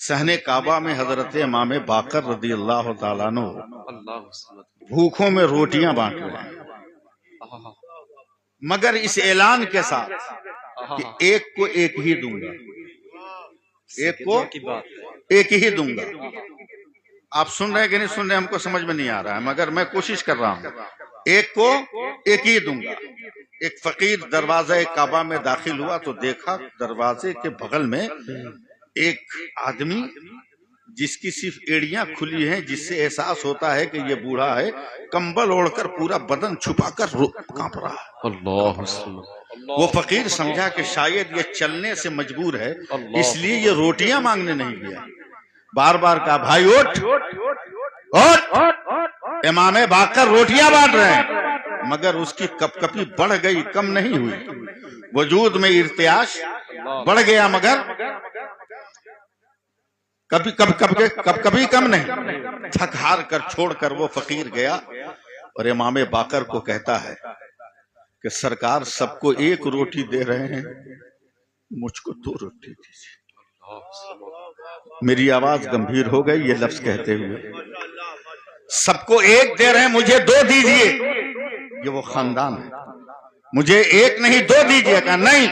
सहने काबा में हजरत इमाम बाकर रदी अल्लाह ताला अन्हु भूखों में रोटियां बांट रहे हैं, मगर इस ऐलान के साथ कि एक को एक ही दूंगा, एक को एक ही दूंगा। आप सुन रहे हैं कि नहीं सुन रहे, हमको समझ में नहीं आ रहा है, मगर मैं कोशिश कर रहा हूं। एक को एक ही दूंगा। एक फकीर दरवाजे काबा में दाखिल हुआ तो देखा दरवाजे के बगल में एक आदमी जिसकी सिर्फ एड़ियां खुली हैं, जिससे एहसास होता है कि ये बूढ़ा है, कंबल ओढ़कर पूरा बदन छुपाकर कांप रहा है। अल्लाह। वो फकीर समझा कि शायद ये चलने से मजबूर है, इसलिए ये रोटियां मांगने नहीं गया। बार बार कहा, भाई उठ उठ, इमाम बाकर रोटियां बांट रहे हैं। मगर उसकी कपकपी बढ़ गई, कम नहीं हुई। वजूद में इर्तियाश बढ़ गया, मगर कभी कम नहीं। थक हार कर छोड़कर वो फकीर गया और इमाम बाकर को कहता है कि सरकार सबको एक रोटी दे रहे हैं, मुझको 2 रोटी दीजिए। मेरी आवाज गंभीर हो गई ये लफ्ज कहते हुए। सबको एक दे रहे हैं, मुझे 2 दीजिए। ये वो खानदान है, मुझे एक नहीं 2 दीजिएगा। नहीं,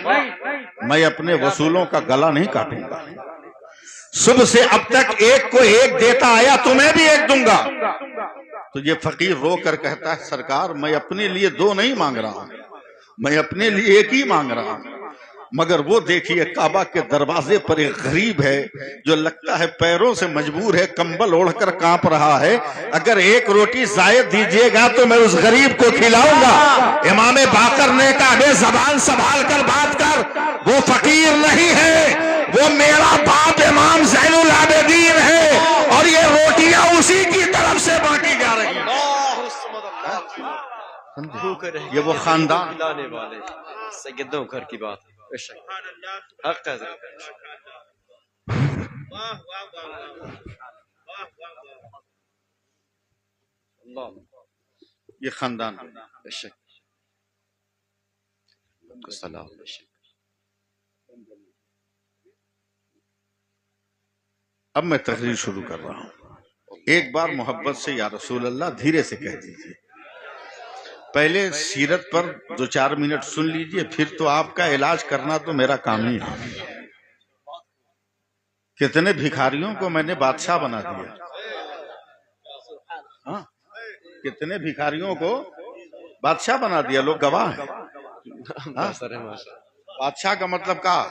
मैं अपने वसूलों का गला नहीं काटूंगा। सुबह से अब तक एक को एक देता आया, तुम्हें भी एक दूंगा। तो ये फकीर रो कर कहता है, सरकार मैं अपने लिए 2 नहीं मांग रहा हूं, मैं अपने लिए एक ही मांग रहा हूं। मगर वो देखिए काबा के दरवाजे पर एक गरीब है जो लगता है पैरों से मजबूर है, कंबल ओढ़कर कांप रहा है। अगर एक रोटी जायद दीजिएगा तो मैं उस गरीब को खिलाऊंगा। इमाम बाकर ने कहा, बे ज़बान संभाल कर बात कर, वो फकीर नहीं है, वो मेरा बाप इमाम ज़ैनुल आबिदीन है, और ये रोटियां उसी की तरफ से बांटी जा रही हैं। ये वो खानदान वाले सैयदों घर की बात है। हक है। ये खानदान बेशक। सलाम। अब मैं तकरीर शुरू कर रहा हूं। एक बार मोहब्बत से या रसूल अल्लाह धीरे से कह दीजिए। पहले सीरत पर 2-4 मिनट सुन लीजिए, फिर तो आपका इलाज करना तो मेरा काम ही है। कितने भिखारियों को मैंने बादशाह बना दिया। हाँ, कितने भिखारियों को बादशाह बना दिया, लोग गवाह हैं। हाँ? बादशाह का मतलब क्या?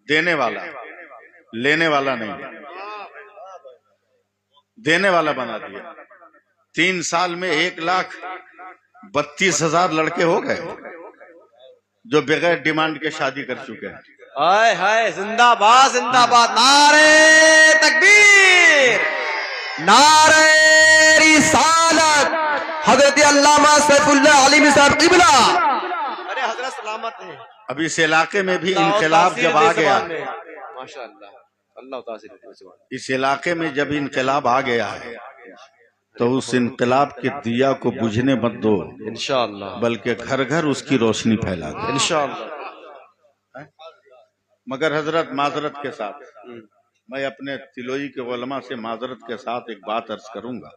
देने वाला, लेने वाला नहीं, देने वाला बना दिया। 3 साल में 1,32,000 लड़के हो गए जो बगैर डिमांड के शादी कर चुके हैं। हाय हाय, जिंदाबाद जिंदाबाद, नारे तकबीर, नारे रिसालत, हजरत अल्लामा सैफुल्लाह आलिमी साहब क़िबला। अरे हजरत सलामत है। अब इस इलाके में भी इनकलाब जब आ गया, माशाअल्लाह, अल्लाह तासीर, इस इलाके में जब इनकलाब आ गया है तो उस इनकलाब के दिया को बुझने मत दो इंशाअल्लाह, बल्कि घर घर उसकी रोशनी फैला दो इंशाअल्लाह। मगर हजरत माजरत के साथ, मैं अपने तिलोई के उलमा से माजरत के साथ एक बात अर्ज करूंगा।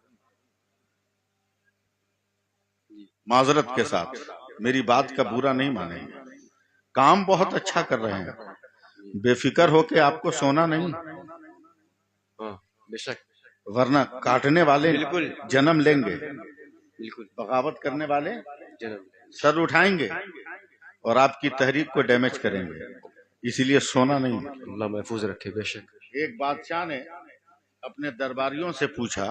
माजरत के साथ मेरी बात का बुरा नहीं मानेंगे। काम बहुत अच्छा कर रहे हैं, बेफिक्र होके आपको सोना नहीं। बेशक, वरना काटने वाले बिल्कुल जन्म लेंगे, बिल्कुल बगावत करने वाले जन्म सर उठाएंगे और आपकी तहरीक को डैमेज करेंगे। इसीलिए सोना नहीं। अल्लाह महफूज रखे। बेशक। एक बादशाह ने अपने दरबारियों से पूछा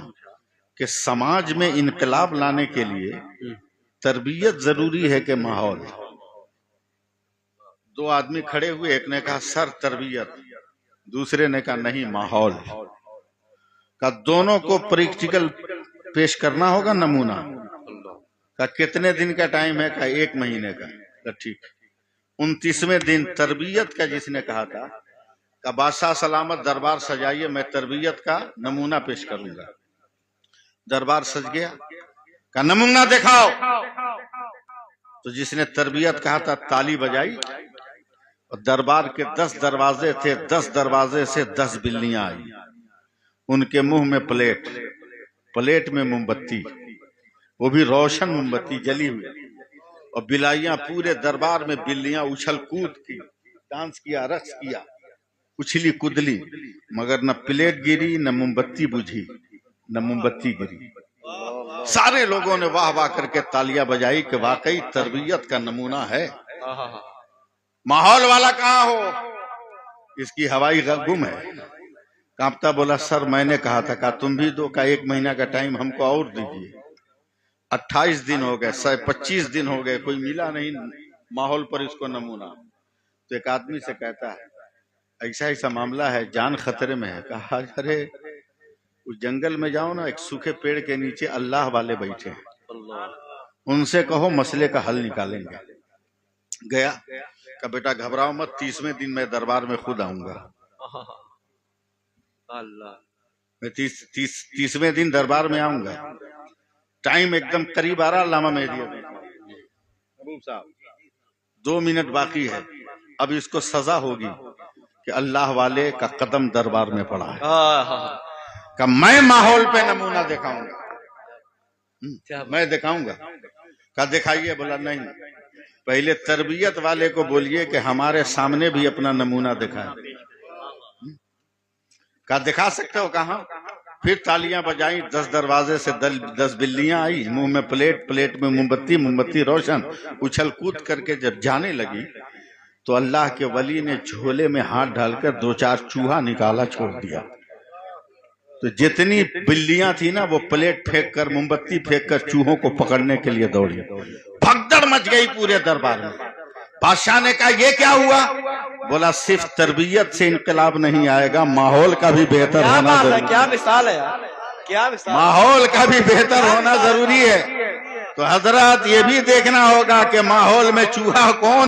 कि समाज में इनकलाब लाने के लिए तरबियत जरूरी है कि माहौल? 2 आदमी खड़े हुए, एक ने कहा सर तरबियत, दूसरे ने कहा नहीं माहौल। का दोनों को प्रैक्टिकल पेश करना होगा, नमूना। का कितने दिन का टाइम है? का 1 महीने का। ठीक। 29वें दिन तरबियत का जिसने कहा था, का बादशाह सलामत दरबार सजाइए, मैं तरबियत का नमूना पेश करूंगा। दरबार सज गया। का नमूना दिखाओ। तो जिसने तरबियत कहा था ताली बजाई اور دربار کے 10 دروازے تھے، 10 دروازے سے 10 بلیاں آئی، ان کے منہ میں پلیٹ میں موم بتی، وہ بھی روشن موم بتی جلی ہوئی، اور بلائیاں پورے دربار میں، بلیاں اچھل کود کی، ڈانس کیا، رقص کیا، اچھلی کودلی، مگر نہ پلیٹ گری، نہ موم بتی بجھی، نہ موم بتی گری۔ سارے لوگوں نے واہ واہ کر کے تالیاں بجائی کہ واقعی تربیت کا نمونہ ہے۔ ماحول والا کہاں ہو؟ اس کی ہوائی گم ہے۔ کانپتا بولا سر میں نے کہا تھا، کہا تم بھی دو، کہا 1 مہینہ کا ٹائم ہم کو اور دیجیے۔ 28 دن ہو گئے، 25 دن ہو گئے، کوئی ملا نہیں ماحول پر اس کو نمونہ۔ تو ایک آدمی سے کہتا ہے ایسا ایسا معاملہ ہے، جان خطرے میں ہے۔ کہا ارے اس جنگل میں جاؤ نا، ایک سوکھے پیڑ کے نیچے اللہ والے بیٹھے ہیں، ان سے کہو مسئلے کا حل نکالیں گے۔ گیا، کہا بیٹا گھبراؤ مت، 30ویں دن میں دربار میں خود آؤں گا۔ میں 30ویں دن دربار میں آؤں گا، ٹائم ایک دم قریب آ رہا۔ علامہ مہدی محبوب صاحب 2 منٹ باقی ہے، اب اس کو سزا ہوگی کہ اللہ والے کا قدم دربار میں پڑا ہے، کہ میں ماحول پہ نمونہ دکھاؤں گا، میں دکھاؤں گا۔ کہا دکھائیے، بولا نہیں، پہلے تربیت والے کو بولیے کہ ہمارے سامنے بھی اپنا نمونہ دکھائے۔ کہا دکھا سکتے ہو؟ کہاں؟ پھر تالیاں بجائیں، 10 دروازے سے 10 بلیاں آئی، منہ میں پلیٹ میں موم بتی روشن، اچھل کود کر کے جب جانے لگی تو اللہ کے ولی نے جھولے میں ہاتھ ڈال کر 2-4 چوہا نکالا، چھوڑ دیا۔ تو جتنی بلیاں تھی نا، وہ پلیٹ پھینک کر، موم بتی پھینک کر چوہوں کو پکڑنے کے لیے دوڑی۔ بھگدڑ مچ گئی پورے دربار میں۔ بادشاہ نے کہا یہ کیا ہوا؟ بولا صرف تربیت سے انقلاب نہیں آئے گا، ماحول کا بھی بہتر ہونا ضروری ہے۔ کیا مثال ہے یار، کیا مثال، ماحول کا بھی بہتر ہونا ضروری ہے۔ تو حضرات یہ بھی دیکھنا ہوگا کہ ماحول میں چوہا کون